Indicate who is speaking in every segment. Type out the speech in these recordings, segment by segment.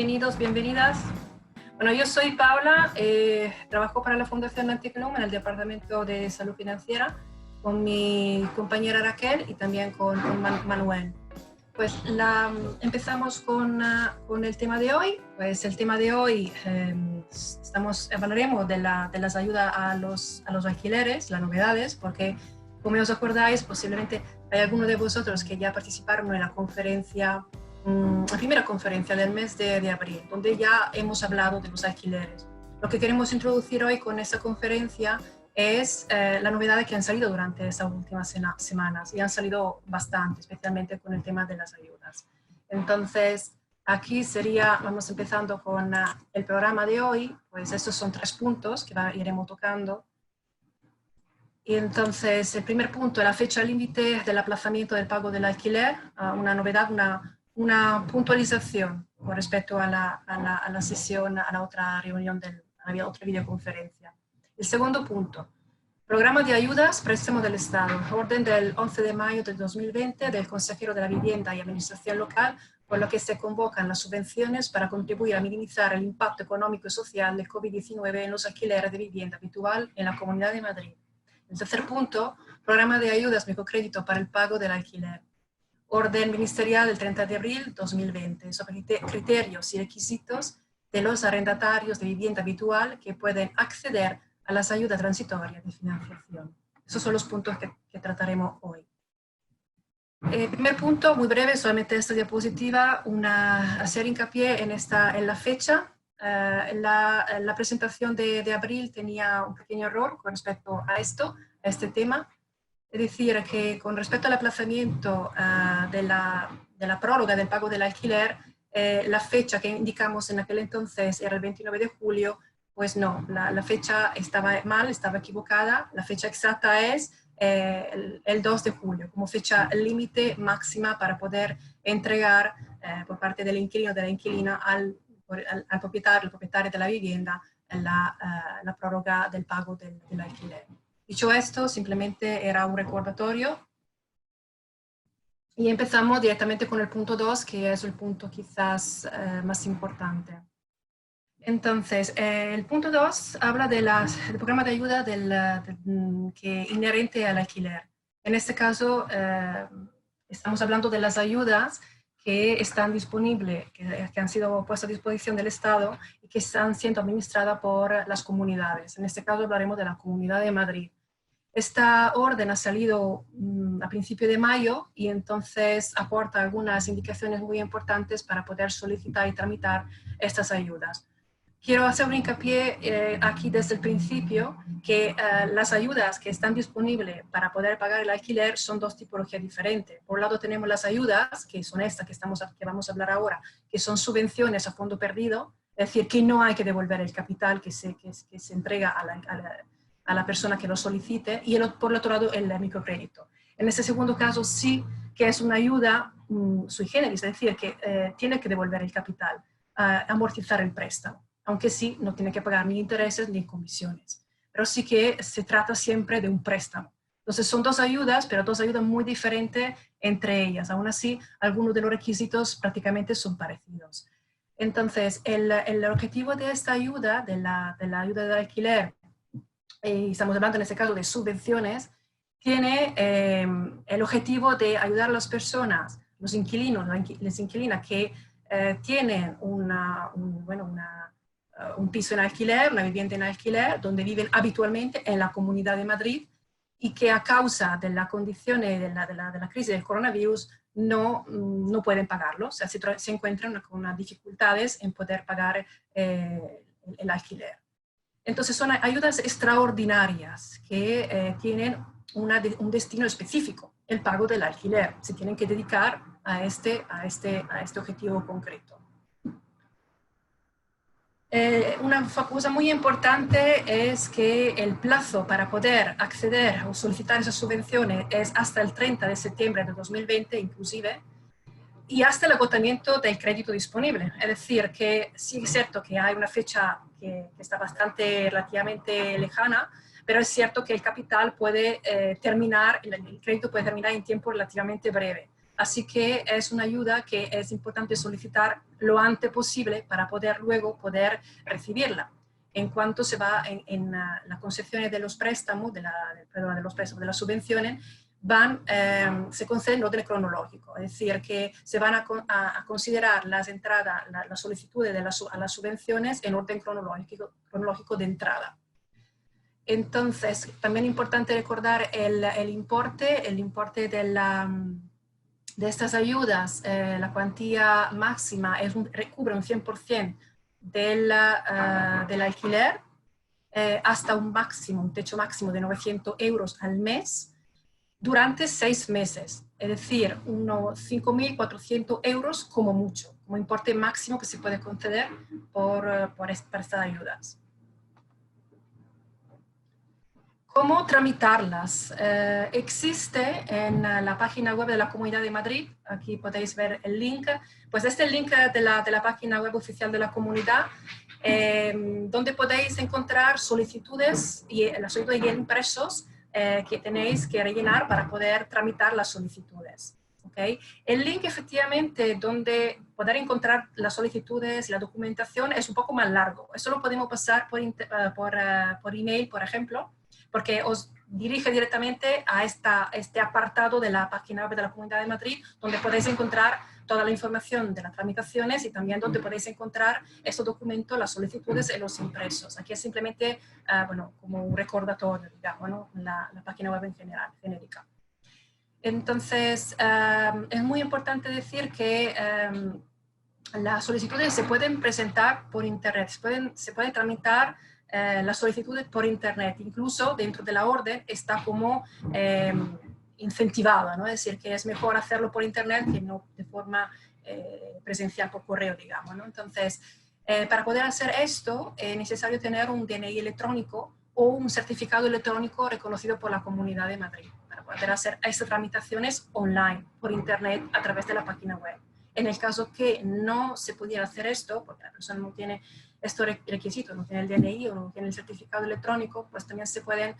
Speaker 1: bienvenidos, bienvenidas. Bueno, yo soy Paula, trabajo para la Fundación Anticlum en el Departamento de Salud Financiera con mi compañera Raquel y también con Manuel. Pues empezamos con el tema de hoy. Pues el tema de hoy hablaremos de las ayudas a los alquileres, las novedades, porque como os acordáis, posiblemente hay algunos de vosotros que ya participaron en la conferencia, la primera conferencia del mes de abril, donde ya hemos hablado de los alquileres. Lo que queremos introducir hoy con esta conferencia es las novedades que han salido durante estas últimas semanas, y han salido bastante, especialmente con el tema de las ayudas. Entonces, aquí vamos empezando con el programa de hoy. Pues estos son 3 puntos que iremos tocando. Y entonces, el primer punto, la fecha límite del aplazamiento del pago del alquiler, una novedad, una puntualización con respecto a la sesión, a la otra reunión, a la otra videoconferencia. El segundo punto, programa de ayudas, préstamo del Estado, orden del 11 de mayo del 2020 del Consejero de la Vivienda y Administración Local, por lo que se convocan las subvenciones para contribuir a minimizar el impacto económico y social del COVID-19 en los alquileres de vivienda habitual en la Comunidad de Madrid. El tercer punto, programa de ayudas microcrédito para el pago del alquiler. Orden ministerial del 30 de abril 2020 sobre criterios y requisitos de los arrendatarios de vivienda habitual que pueden acceder a las ayudas transitorias de financiación. Esos son los puntos que trataremos hoy. Primer punto, muy breve, solamente esta diapositiva, hacer hincapié en la fecha. La presentación de abril tenía un pequeño error con respecto a este tema. Es decir, que con respecto al aplazamiento de la prórroga del pago del alquiler, la fecha que indicamos en aquel entonces era el 29 de julio, pues no, la fecha estaba mal, estaba equivocada. La fecha exacta es el 2 de julio, como fecha límite máxima para poder entregar por parte del inquilino o de la inquilina al propietario de la vivienda la prórroga del pago del alquiler. Dicho esto, simplemente era un recordatorio. Y empezamos directamente con el punto 2, que es el punto quizás más importante. Entonces, el punto 2 habla del programa de ayuda que inherente al alquiler. En este caso, estamos hablando de las ayudas que están disponibles, que han sido puestas a disposición del Estado y que están siendo administradas por las comunidades. En este caso hablaremos de la Comunidad de Madrid. Esta orden ha salido a principios de mayo y entonces aporta algunas indicaciones muy importantes para poder solicitar y tramitar estas ayudas. Quiero hacer un hincapié aquí desde el principio que las ayudas que están disponibles para poder pagar el alquiler son 2 tipologías diferentes. Por un lado tenemos las ayudas, que son estas que vamos a hablar ahora, que son subvenciones a fondo perdido, es decir, que no hay que devolver el capital que se entrega a la persona que lo solicite, y por el otro lado el microcrédito. En este segundo caso sí que es una ayuda sui generis, es decir, que tiene que devolver el capital, amortizar el préstamo, aunque sí no tiene que pagar ni intereses ni comisiones, pero sí que se trata siempre de un préstamo. Entonces son 2 ayudas, pero 2 ayudas muy diferentes entre ellas. Aún así, algunos de los requisitos prácticamente son parecidos. Entonces, el objetivo de esta ayuda, de la ayuda del alquiler, estamos hablando en este caso de subvenciones, tiene el objetivo de ayudar a las personas, los inquilinos, las inquilinas que tienen un piso en alquiler, una vivienda en alquiler, donde viven habitualmente en la Comunidad de Madrid y que a causa de las condiciones de la crisis del coronavirus no pueden pagarlo, o sea, se encuentran con unas dificultades en poder pagar el alquiler. Entonces son ayudas extraordinarias que tienen un destino específico, el pago del alquiler. Se tienen que dedicar a este objetivo concreto. Una cosa muy importante es que el plazo para poder acceder o solicitar esas subvenciones es hasta el 30 de septiembre de 2020 inclusive, y hasta el agotamiento del crédito disponible. Es decir, que sí es cierto que hay una fecha que está relativamente lejana, pero es cierto que el capital puede terminar, el crédito puede terminar en tiempo relativamente breve. Así que es una ayuda que es importante solicitar lo antes posible para poder luego recibirla. En cuanto se va en la concesión de los préstamos, de las subvenciones, se concede en orden cronológico, es decir, que se van a considerar las entradas, las solicitudes a las subvenciones en orden cronológico de entrada. Entonces, también es importante recordar el importe de estas ayudas. La cuantía máxima recubre un 100% del alquiler, hasta un techo máximo de 900 euros al mes, durante 6 meses, es decir, unos 5.400 euros como mucho, como importe máximo que se puede conceder para estas ayudas. ¿Cómo tramitarlas? Existe en la página web de la Comunidad de Madrid, aquí podéis ver el link, pues este es el link de la página web oficial de la comunidad, donde podéis encontrar solicitudes y impresos que tenéis que rellenar para poder tramitar las solicitudes. ¿Okay? El link efectivamente donde poder encontrar las solicitudes y la documentación es un poco más largo. Eso lo podemos pasar por email, por ejemplo, porque os dirige directamente a este apartado de la página web de la Comunidad de Madrid, donde podéis encontrar toda la información de las tramitaciones y también donde podéis encontrar estos documentos, las solicitudes y los impresos. Aquí es simplemente, como un recordatorio, digamos, ¿no? la página web en general, genérica. Entonces, es muy importante decir que las solicitudes se pueden presentar por internet, se pueden tramitar las solicitudes por internet, incluso dentro de la orden está como incentivada, ¿no? Es decir, que es mejor hacerlo por internet que no de forma presencial por correo, digamos, ¿no? Entonces, para poder hacer esto es necesario tener un DNI electrónico o un certificado electrónico reconocido por la Comunidad de Madrid, para poder hacer estas tramitaciones online, por internet, a través de la página web. En el caso que no se pudiera hacer esto, porque la persona no tiene estos requisitos, no tiene el DNI o no tiene el certificado electrónico, pues también se pueden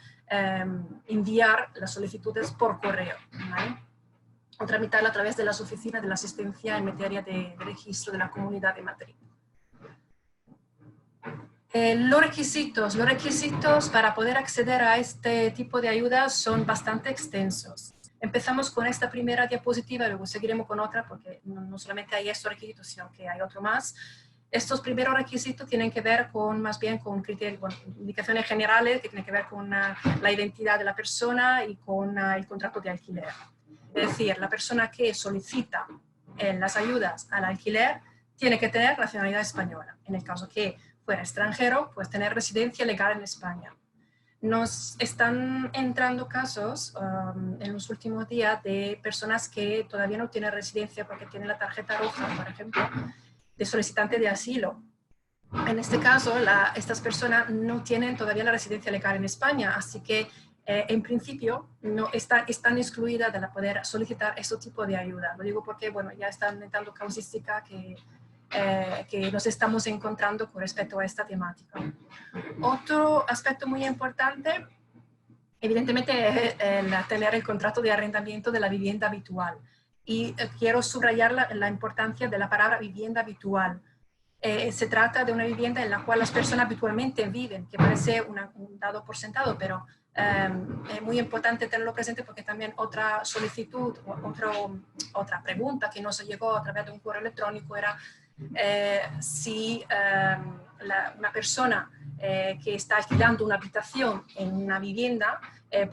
Speaker 1: enviar las solicitudes por correo, ¿vale? O tramitarla a través de las oficinas de la asistencia en materia de registro de la Comunidad de Madrid. Los requisitos para poder acceder a este tipo de ayudas son bastante extensos. Empezamos con esta primera diapositiva, luego seguiremos con otra porque no solamente hay estos requisitos, sino que hay otro más. Estos primeros requisitos tienen que ver más bien con criterios, indicaciones generales que tienen que ver con la identidad de la persona y con el contrato de alquiler. Es decir, la persona que solicita las ayudas al alquiler tiene que tener nacionalidad española. En el caso que fuera extranjero, pues tener residencia legal en España. Nos están entrando casos en los últimos días de personas que todavía no tienen residencia porque tienen la tarjeta roja, por ejemplo, de solicitante de asilo. En este caso, estas personas no tienen todavía la residencia legal en España, así que en principio no están excluidas de poder solicitar este tipo de ayuda. Lo digo porque, bueno, ya están entrando casuística que nos estamos encontrando con respecto a esta temática. Otro aspecto muy importante, evidentemente, es tener el contrato de arrendamiento de la vivienda habitual. Y quiero subrayar la importancia de la palabra vivienda habitual. Se trata de una vivienda en la cual las personas habitualmente viven, que parece un dado por sentado, pero es muy importante tenerlo presente porque también otra solicitud, otra pregunta que nos llegó a través de un correo electrónico era si una persona que está alquilando una habitación en una vivienda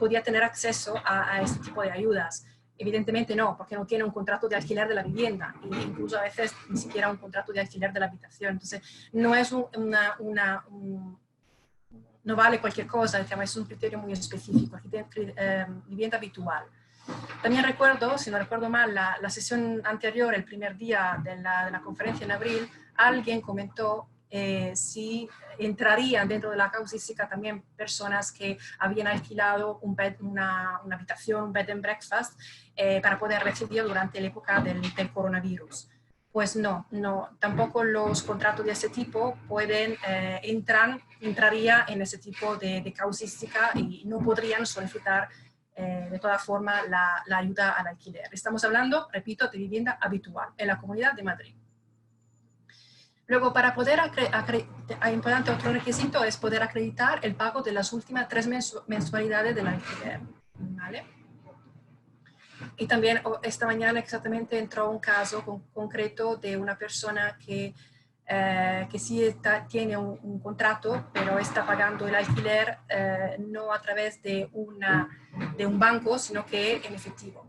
Speaker 1: podía tener acceso a este tipo de ayudas. Evidentemente no, porque no tiene un contrato de alquiler de la vivienda, e incluso a veces ni siquiera un contrato de alquiler de la habitación. Entonces, no es no vale cualquier cosa, es un criterio muy específico, vivienda habitual. También recuerdo, si no recuerdo mal, la sesión anterior, el primer día de la conferencia en abril, alguien comentó si entrarían dentro de la causística también personas que habían alquilado una habitación, un bed and breakfast, para poder recibir durante la época del coronavirus. Pues no, tampoco los contratos de ese tipo entraría en ese tipo de causística y no podrían solicitar de todas formas la ayuda al alquiler. Estamos hablando, repito, de vivienda habitual en la Comunidad de Madrid. Luego, para poder importante otro requisito es poder acreditar el pago de las últimas 3 mensualidades del alquiler, ¿vale? Y también esta mañana exactamente entró un caso concreto de una persona que sí tiene un contrato, pero está pagando el alquiler no a través de un banco, sino que en efectivo.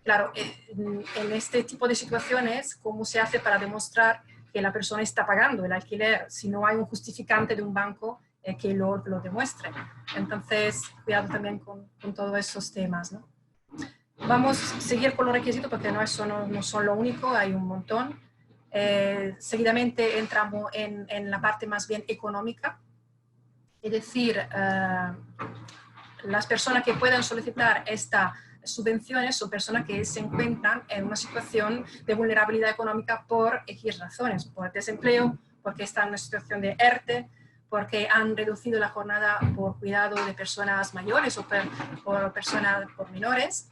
Speaker 1: Claro, en este tipo de situaciones, ¿cómo se hace para demostrar que la persona está pagando el alquiler si no hay un justificante de un banco que lo demuestre? Entonces, cuidado también con todos esos temas, ¿no? Vamos a seguir con los requisitos porque no son lo único, hay un montón. Seguidamente entramos en la parte más bien económica, es decir, las personas que puedan solicitar estas subvenciones son personas que se encuentran en una situación de vulnerabilidad económica por X razones, por desempleo, porque están en una situación de ERTE, porque han reducido la jornada por cuidado de personas mayores o por menores,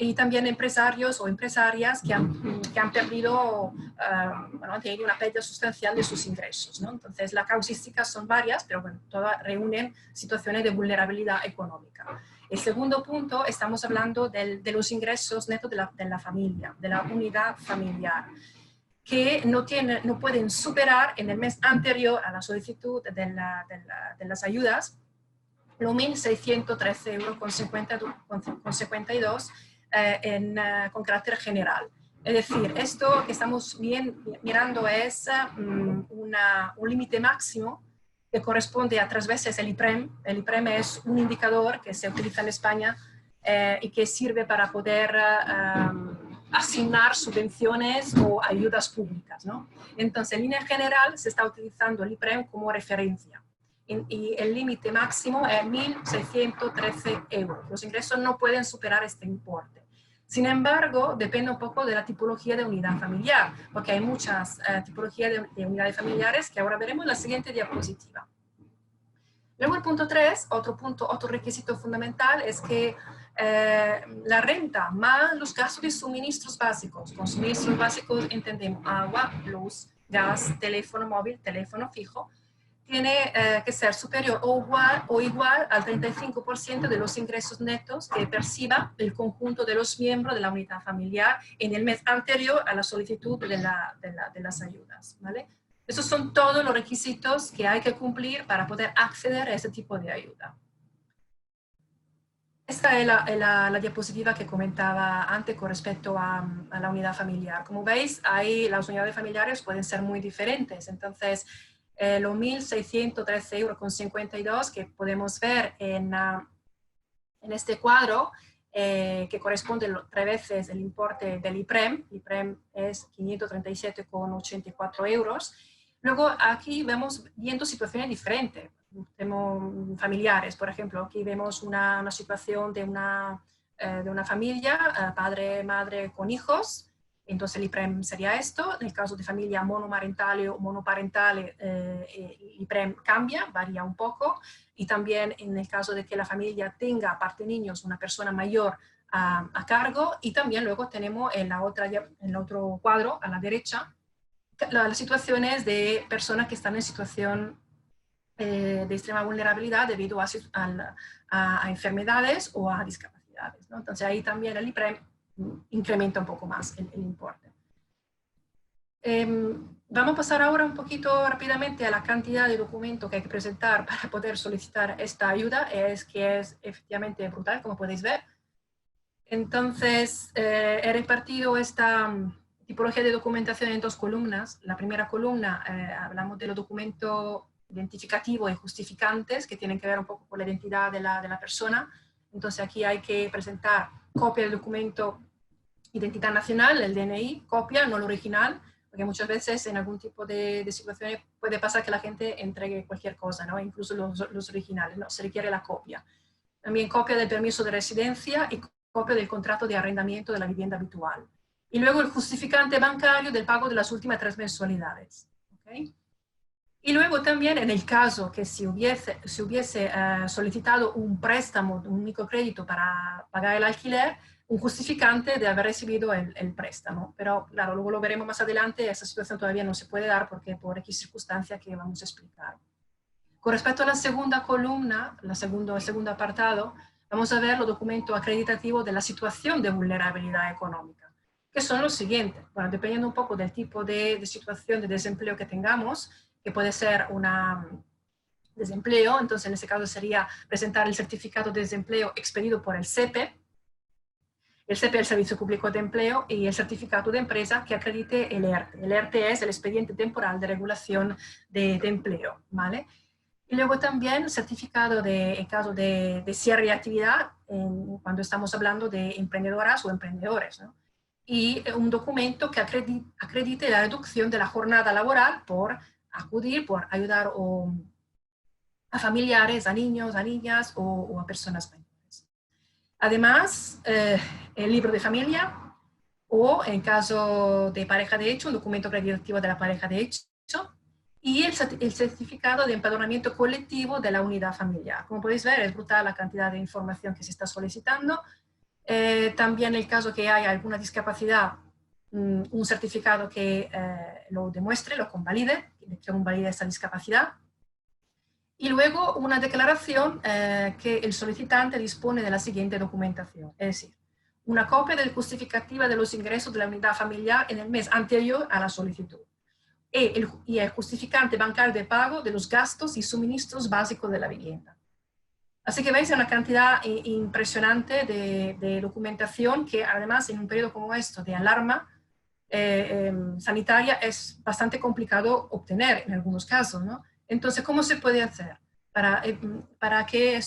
Speaker 1: y también empresarios o empresarias que han perdido, han tenido una pérdida sustancial de sus ingresos, ¿no? Entonces, las causísticas son varias, pero bueno, todas reúnen situaciones de vulnerabilidad económica. El segundo punto, estamos hablando de los ingresos netos de la familia, de la unidad familiar, que no pueden superar en el mes anterior a la solicitud de las ayudas los 1.613 euros con 52 con carácter general. Es decir, esto que estamos mirando es un límite máximo que corresponde a 3 veces el IPREM. El IPREM es un indicador que se utiliza en España y que sirve para poder asignar subvenciones o ayudas públicas, ¿no? Entonces, en línea general, se está utilizando el IPREM como referencia. Y el límite máximo es 1.613 euros. Los ingresos no pueden superar este importe. Sin embargo, depende un poco de la tipología de unidad familiar, porque hay muchas tipologías de unidades familiares que ahora veremos en la siguiente diapositiva. Luego el punto 3, otro requisito fundamental es que la renta más los gastos de suministros básicos, con suministros básicos entendemos agua, luz, gas, teléfono móvil, teléfono fijo, tiene que ser superior o igual al 35% de los ingresos netos que perciba el conjunto de los miembros de la unidad familiar en el mes anterior a la solicitud de las ayudas, ¿vale? Esos son todos los requisitos que hay que cumplir para poder acceder a este tipo de ayuda. Esta es la diapositiva que comentaba antes con respecto a la unidad familiar. Como veis, ahí las unidades familiares pueden ser muy diferentes. Entonces, los 1.613 euros con 52 que podemos ver en este cuadro, que corresponde 3 veces el importe del IPREM. El IPREM es 537,84 euros. Luego aquí vemos viendo situaciones diferentes. Tenemos familiares, por ejemplo, aquí vemos una situación de una familia, padre, madre con hijos. Entonces el IPREM sería esto. En el caso de familia monomarentale o monoparentale, el IPREM cambia, varía un poco. Y también en el caso de que la familia tenga, aparte de niños, una persona mayor a cargo. Y también luego tenemos en el otro cuadro, a la derecha, las situaciones de personas que están en situación de extrema vulnerabilidad debido a enfermedades o a discapacidades, ¿no? Entonces ahí también el IPREM incrementa un poco más el importe. Vamos a pasar ahora un poquito rápidamente a la cantidad de documentos que hay que presentar para poder solicitar esta ayuda, que es efectivamente brutal, como podéis ver. Entonces, he repartido esta tipología de documentación en 2 columnas. La primera columna, hablamos de los documentos identificativos y justificantes que tienen que ver un poco con la identidad de la persona. Entonces, aquí hay que presentar copia del documento identidad nacional, el DNI, copia, no el original, porque muchas veces en algún tipo de situaciones puede pasar que la gente entregue cualquier cosa, ¿no? Incluso los originales, ¿no? Se requiere la copia. También copia del permiso de residencia y copia del contrato de arrendamiento de la vivienda habitual. Y luego el justificante bancario del pago de las últimas 3 mensualidades. ¿Okay? Y luego también en el caso que si hubiese solicitado un préstamo, un microcrédito para pagar el alquiler, un justificante de haber recibido el préstamo. Pero claro, luego lo veremos más adelante, esa situación todavía no se puede dar porque por X circunstancia que vamos a explicar. Con respecto a la segunda columna, el segundo apartado, vamos a ver los documentos acreditativos de la situación de vulnerabilidad económica, que son los siguientes. Bueno, dependiendo un poco del tipo de situación de desempleo que tengamos, que puede ser una desempleo, entonces en ese caso sería presentar el certificado de desempleo expedido por el SEPE. El SEPE es el Servicio Público de Empleo y el certificado de empresa que acredite el ERTE. El ERTE es el expediente temporal de regulación de empleo, ¿vale? Y luego también certificado en caso de cierre de actividad, cuando estamos hablando de emprendedoras o emprendedores, ¿no? Y un documento que acredite la reducción de la jornada laboral por acudir, por ayudar a familiares, a niños, a niñas o a personas mayores. Además, el libro de familia o, en caso de pareja de hecho, un documento acreditativo de la pareja de hecho y el certificado de empadronamiento colectivo de la unidad familiar. Como podéis ver, es brutal la cantidad de información que se está solicitando. También en el caso que haya alguna discapacidad, un certificado que lo demuestre, lo convalide, que convalide esa discapacidad. Y luego una declaración que el solicitante dispone de la siguiente documentación, es decir, una copia del justificativa de los ingresos de la unidad familiar en el mes anterior a la solicitud y el justificante bancario de pago de los gastos y suministros básicos de la vivienda. Así que veis una cantidad impresionante de documentación que además en un periodo como esto de alarma sanitaria es bastante complicado obtener en algunos casos, ¿no? Entonces, ¿cómo se puede hacer para que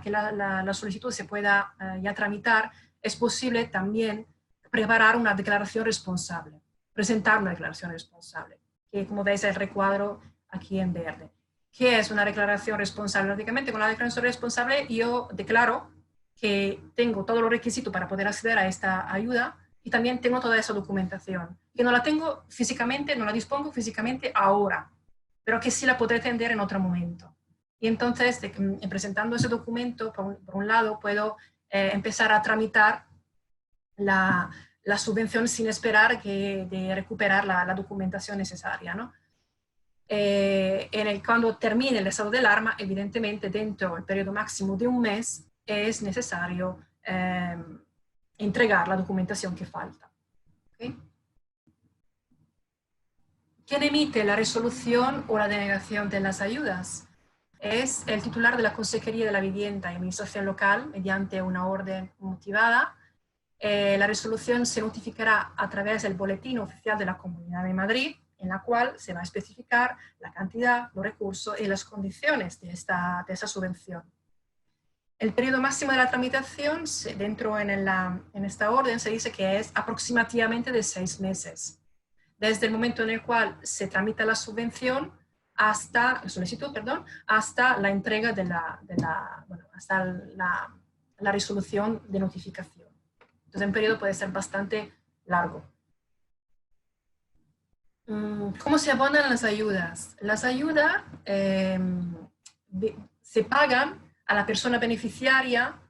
Speaker 1: la solicitud se pueda ya tramitar? Es posible también preparar una declaración responsable, presentar una declaración responsable, que como veis es el recuadro aquí en verde. ¿Qué es una declaración responsable? Prácticamente con la declaración responsable yo declaro que tengo todos los requisitos para poder acceder a esta ayuda y también tengo toda esa documentación. Que no la tengo físicamente, no la dispongo físicamente ahora, pero que sí la podré tener en otro momento. Y entonces, presentando ese documento, por un lado, puedo empezar a tramitar la subvención sin esperar de recuperar la documentación necesaria, ¿no? Cuando termine el estado de alarma, evidentemente dentro del periodo máximo de un mes es necesario entregar la documentación que falta. ¿Okay? ¿Quién emite la resolución o la denegación de las ayudas? Es el titular de la Consejería de la Vivienda y Administración Local mediante una orden motivada. La resolución se notificará a través del boletín oficial de la Comunidad de Madrid, en la cual se va a especificar la cantidad, los recursos y las condiciones de esa subvención. El periodo máximo de la tramitación, dentro en esta orden, se dice que es aproximadamente de 6 meses. Desde el momento en el cual se tramita la subvención hasta la solicitud, perdón, hasta la entrega hasta la resolución de notificación. Entonces, un periodo puede ser bastante largo. ¿Cómo se abonan las ayudas? Las ayudas se pagan a la persona beneficiaria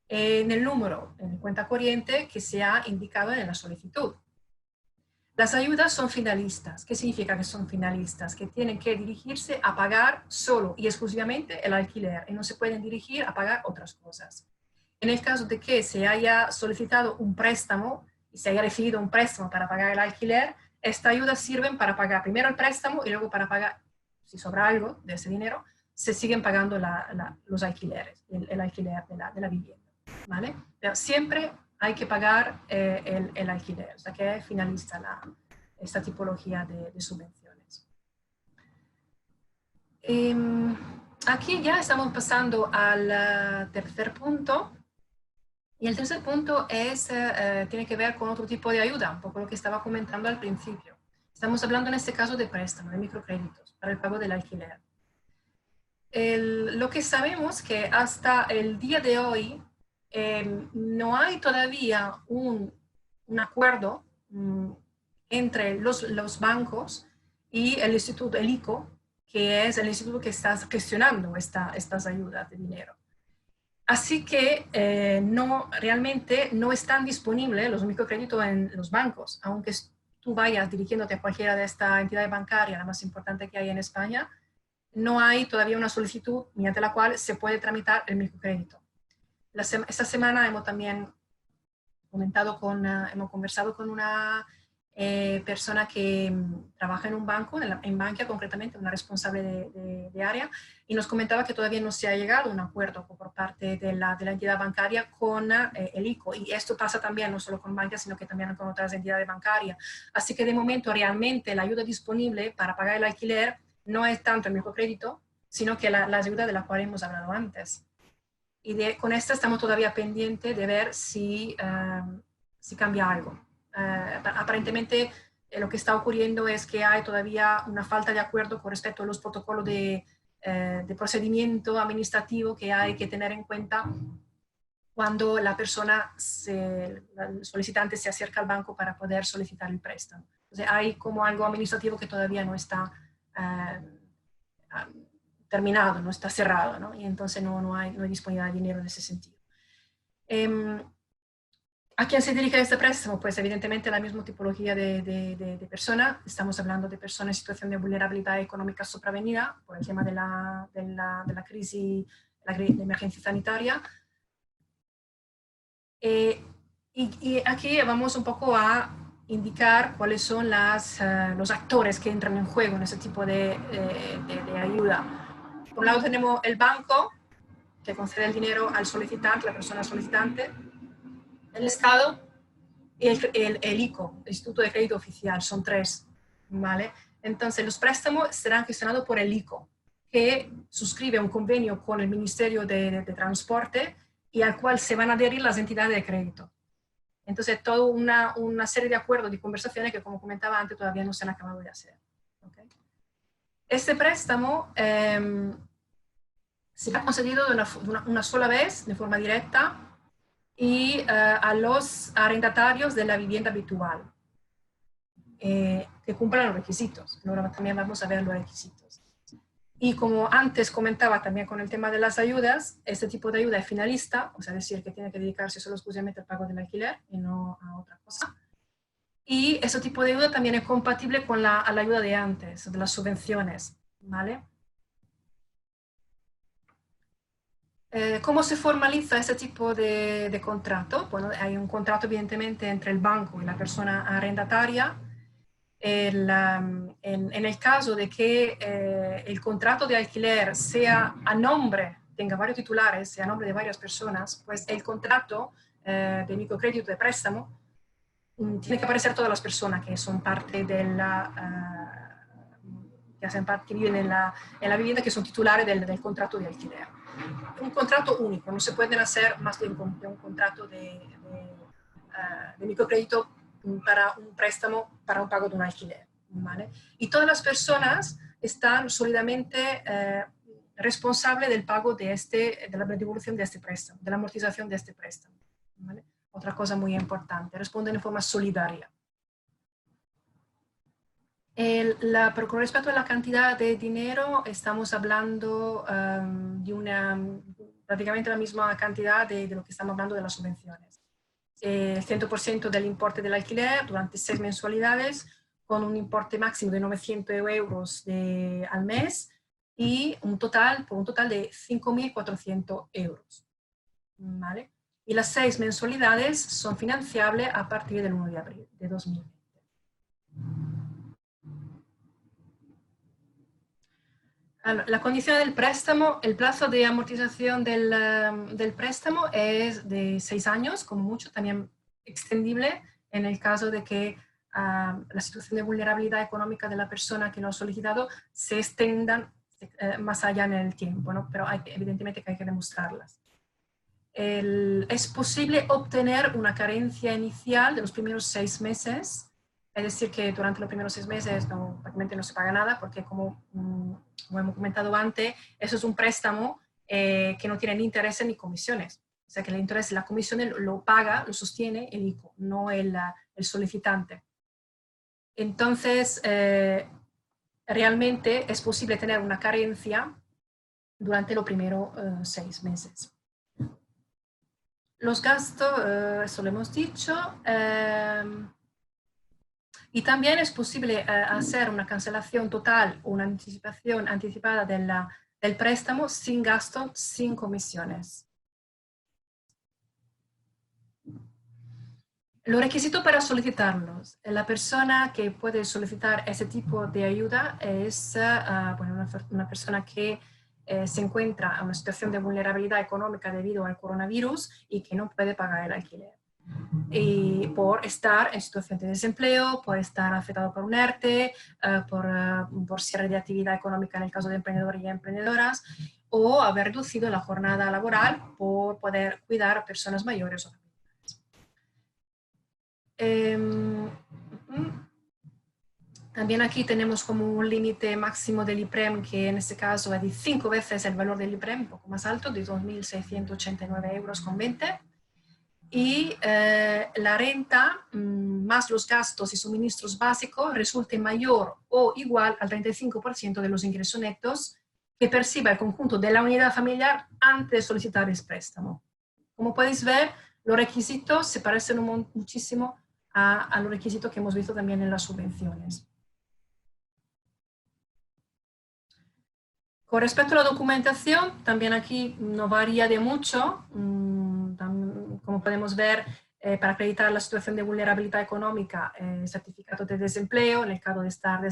Speaker 1: en el número, en cuenta corriente que se ha indicado en la solicitud. Las ayudas son finalistas. ¿Qué significa que son finalistas? Que tienen que dirigirse a pagar solo y exclusivamente el alquiler y no se pueden dirigir a pagar otras cosas. En el caso de que se haya solicitado un préstamo y se haya recibido un préstamo para pagar el alquiler, esta ayuda sirve para pagar primero el préstamo y luego para pagar, si sobra algo de ese dinero, se siguen pagando los alquileres, el alquiler de la vivienda, ¿vale? Pero siempre hay que pagar el alquiler, o sea que finaliza esta tipología de subvenciones. Aquí ya estamos pasando al tercer punto. Y el tercer punto tiene que ver con otro tipo de ayuda, un poco lo que estaba comentando al principio. Estamos hablando en este caso de préstamo, de microcréditos para el pago del alquiler. Lo que sabemos es que hasta el día de hoy no hay todavía un acuerdo entre los bancos y el instituto, el ICO, que es el instituto que está gestionando estas ayudas de dinero. Así que realmente no están disponibles los microcréditos en los bancos, aunque tú vayas dirigiéndote a cualquiera de estas entidades bancarias, la más importante que hay en España, no hay todavía una solicitud mediante la cual se puede tramitar el microcrédito. Esta semana hemos también hemos conversado con una persona que trabaja en un banco, en Bankia concretamente, una responsable de área, y nos comentaba que todavía no se ha llegado a un acuerdo por parte de la entidad bancaria con el ICO. Y esto pasa también no solo con Bankia, sino que también con otras entidades bancarias. Así que de momento realmente la ayuda disponible para pagar el alquiler no es tanto el microcrédito, sino que la ayuda de la cual hemos hablado antes. Y con esta estamos todavía pendientes de ver si cambia algo. Aparentemente lo que está ocurriendo es que hay todavía una falta de acuerdo con respecto a los protocolos de procedimiento administrativo que hay que tener en cuenta cuando la persona, el solicitante se acerca al banco para poder solicitar el préstamo. Entonces hay como algo administrativo que todavía no está terminado, no está cerrado, ¿no? Y entonces no hay disponibilidad de dinero en ese sentido. ¿A quién se dirige este préstamo? Pues evidentemente la misma tipología de persona. Estamos hablando de personas en situación de vulnerabilidad económica sobrevenida por el tema de la crisis, de emergencia sanitaria. Y aquí vamos un poco a indicar cuáles son los actores que entran en juego en ese tipo de ayuda. Por un lado tenemos el banco, que concede el dinero al solicitante, la persona solicitante, el Estado y el ICO, el Instituto de Crédito Oficial, son tres, ¿vale? Entonces los préstamos serán gestionados por el ICO, que suscribe un convenio con el Ministerio de Transporte y al cual se van a adherir las entidades de crédito. Entonces, toda una serie de acuerdos y conversaciones que, como comentaba antes, todavía no se han acabado de hacer. ¿Okay? Este préstamo será concedido una sola vez, de forma directa, y a los arrendatarios de la vivienda habitual, que cumplan los requisitos. Ahora también vamos a ver los requisitos. Y como antes comentaba también con el tema de las ayudas, este tipo de ayuda es finalista, o sea, decir que tiene que dedicarse solo exclusivamente al pago del alquiler y no a otra cosa. Y ese tipo de ayuda también es compatible con la ayuda de antes, de las subvenciones, ¿vale? ¿Cómo se formaliza ese tipo de contrato? Bueno, hay un contrato evidentemente entre el banco y la persona arrendataria. En el caso de que el contrato de alquiler sea a nombre, tenga varios titulares, sea a nombre de varias personas, pues el contrato de microcrédito de préstamo tiene que aparecer todas las personas que son parte de que viven en la vivienda, que son titulares del contrato de alquiler. Un contrato único, no se pueden hacer más de un contrato de microcrédito para un préstamo, para un pago de un alquiler, ¿vale? Y todas las personas están sólidamente responsables del pago de la devolución de este préstamo, de la amortización de este préstamo, ¿vale? Otra cosa muy importante, responden de forma solidaria. Pero con respecto a la cantidad de dinero, estamos hablando de prácticamente la misma cantidad de lo que estamos hablando de las subvenciones. El 100% del importe del alquiler durante 6 mensualidades, con un importe máximo de 900 euros al mes y por un total de 5.400 euros. ¿Vale? Y las 6 mensualidades son financiables a partir del 1 de abril de 2020. La condición del préstamo, el plazo de amortización del préstamo es de 6 años, como mucho, también extendible en el caso de que la situación de vulnerabilidad económica de la persona que lo ha solicitado se extiendan más allá en el tiempo, ¿no? Pero evidentemente que hay que demostrarlas. Es posible obtener una carencia inicial de los primeros 6 meses, es decir, que durante los primeros 6 meses prácticamente no se paga nada, porque como hemos comentado antes, eso es un préstamo que no tiene ni intereses ni comisiones. O sea, que el interés, la comisión lo paga, lo sostiene el ICO, no el solicitante. Entonces, realmente es posible tener una carencia durante los primeros 6 meses. Los gastos, eso lo hemos dicho, y también es posible hacer una cancelación total o una anticipación anticipada del préstamo sin gasto, sin comisiones. Los requisitos para solicitarlos. La persona que puede solicitar ese tipo de ayuda es bueno, una persona que se encuentra en una situación de vulnerabilidad económica debido al coronavirus y que no puede pagar el alquiler. Y por estar en situación de desempleo, por estar afectado por un ERTE, por cierre de actividad económica en el caso de emprendedores y emprendedoras, o haber reducido la jornada laboral por poder cuidar a personas mayores o también aquí tenemos como un límite máximo del IPREM, que en este caso es de 5 veces el valor del IPREM, un poco más alto, de 2.689 euros con 20. Y la renta más los gastos y suministros básicos resulte mayor o igual al 35% de los ingresos netos que perciba el conjunto de la unidad familiar antes de solicitar el préstamo. Como podéis ver, los requisitos se parecen muchísimo a los requisitos que hemos visto también en las subvenciones. Con respecto a la documentación, también aquí no varía de mucho. Como podemos ver, para acreditar la situación de vulnerabilidad económica, certificado de desempleo en el caso de estar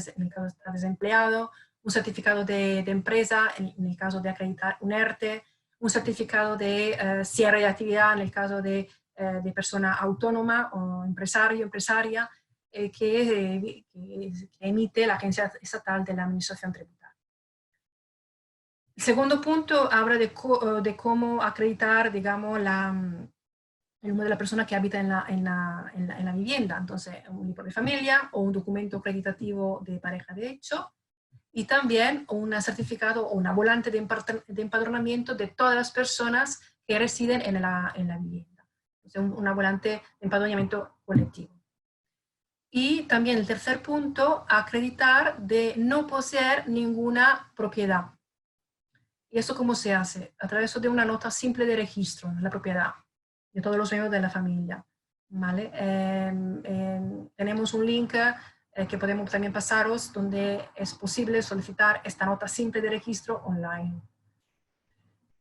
Speaker 1: desempleado, un certificado de empresa en el caso de acreditar un ERTE, un certificado de cierre de actividad en el caso de persona autónoma o empresario, empresaria, que emite la Agencia Estatal de la Administración Tributaria. El segundo punto habla de cómo acreditar, digamos, el número de la persona que habita en la vivienda. Entonces, un libro de familia o un documento acreditativo de pareja de hecho, y también un certificado o una volante de empadronamiento de todas las personas que residen en la vivienda. Entonces, una volante de empadronamiento colectivo. Y también el tercer punto, acreditar de no poseer ninguna propiedad. ¿Y eso cómo se hace? A través de una nota simple de registro de la propiedad de todos los miembros de la familia. ¿Vale? Tenemos un link que podemos también pasaros donde es posible solicitar esta nota simple de registro online.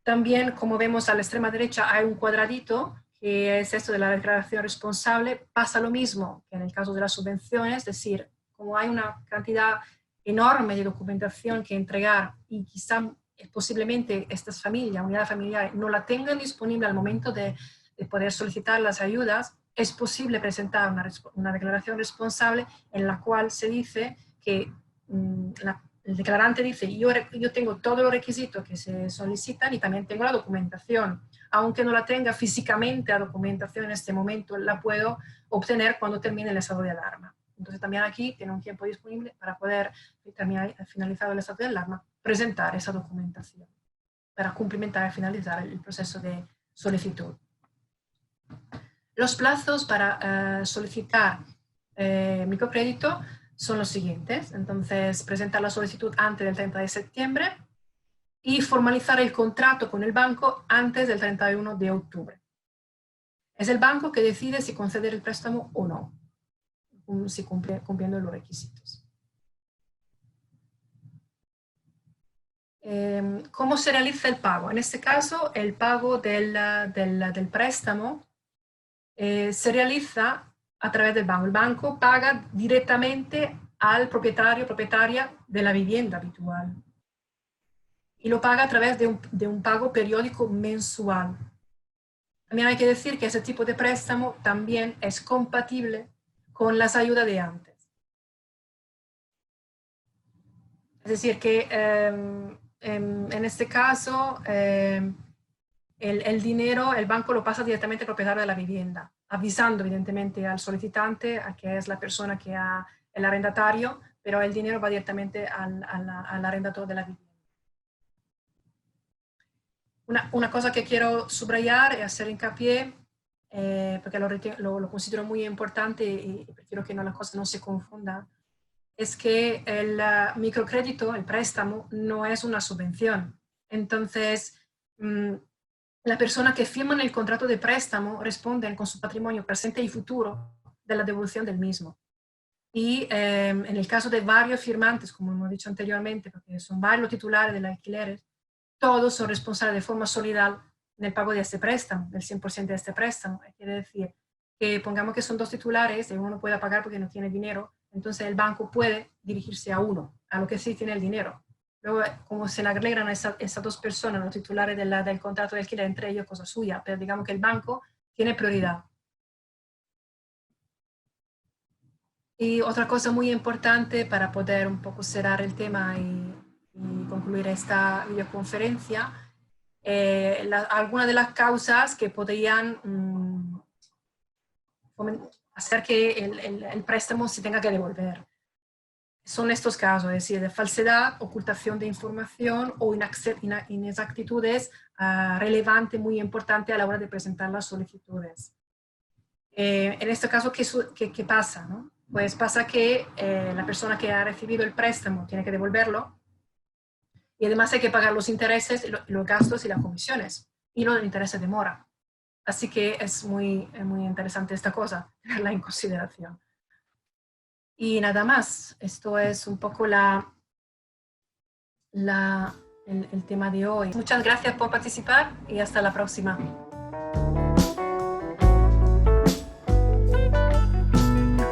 Speaker 1: También, como vemos a la extrema derecha, hay un cuadradito que es esto de la declaración responsable. Pasa lo mismo que en el caso de las subvenciones, es decir, como hay una cantidad enorme de documentación que entregar y quizá posiblemente estas familias, unidades familiares, no la tengan disponible al momento de poder solicitar las ayudas, es posible presentar una declaración responsable en la cual se dice que el declarante dice, yo tengo todos los requisitos que se solicitan y también tengo la documentación. Aunque no la tenga físicamente la documentación en este momento, la puedo obtener cuando termine el estado de alarma. Entonces también aquí tiene un tiempo disponible para poder, finalizado el estado de alarma, presentar esa documentación para cumplimentar y finalizar el proceso de solicitud. Los plazos para solicitar microcrédito son los siguientes. Entonces, presentar la solicitud antes del 30 de septiembre y formalizar el contrato con el banco antes del 31 de octubre. Es el banco que decide si conceder el préstamo o no, si cumpliendo los requisitos. ¿Cómo se realiza el pago? En este caso, el pago del préstamo se realiza a través del banco. El banco paga directamente al propietaria de la vivienda habitual. Y lo paga a través de un pago periódico mensual. También hay que decir que ese tipo de préstamo también es compatible con las ayudas de antes. Es decir, que en este caso el dinero, el banco lo pasa directamente al propietario de la vivienda, avisando evidentemente al solicitante, a que es la persona que ha el arrendatario, pero el dinero va directamente al arrendador de la vivienda. Una cosa que quiero subrayar y hacer hincapié, porque lo considero muy importante y prefiero que las cosas no se confundan, es que el microcrédito, el préstamo, no es una subvención. Entonces, la persona que firma el contrato de préstamo responde con su patrimonio presente y futuro de la devolución del mismo. Y en el caso de varios firmantes, como hemos dicho anteriormente, porque son varios titulares del alquiler, todos son responsables de forma solidaria del pago de este préstamo, del 100% de este préstamo. Quiere decir que pongamos que son dos titulares y uno no puede pagar porque no tiene dinero, entonces el banco puede dirigirse a uno, a lo que sí tiene el dinero. Luego, como se le agregan a esas dos personas, los titulares del contrato de alquiler, entre ellos, cosa suya, pero digamos que el banco tiene prioridad. Y otra cosa muy importante para poder un poco cerrar el tema y concluir esta videoconferencia, algunas de las causas que podrían hacer que el préstamo se tenga que devolver. Son estos casos, es decir, de falsedad, ocultación de información o inexactitudes relevantes, muy importantes a la hora de presentar las solicitudes. En este caso, ¿qué pasa? ¿No? Pues pasa que la persona que ha recibido el préstamo tiene que devolverlo y además hay que pagar los intereses, los gastos y las comisiones y los intereses de mora. Así que es muy interesante esta cosa, tenerla en consideración. Y nada más, esto es un poco el tema de hoy. Muchas gracias por participar y hasta la próxima.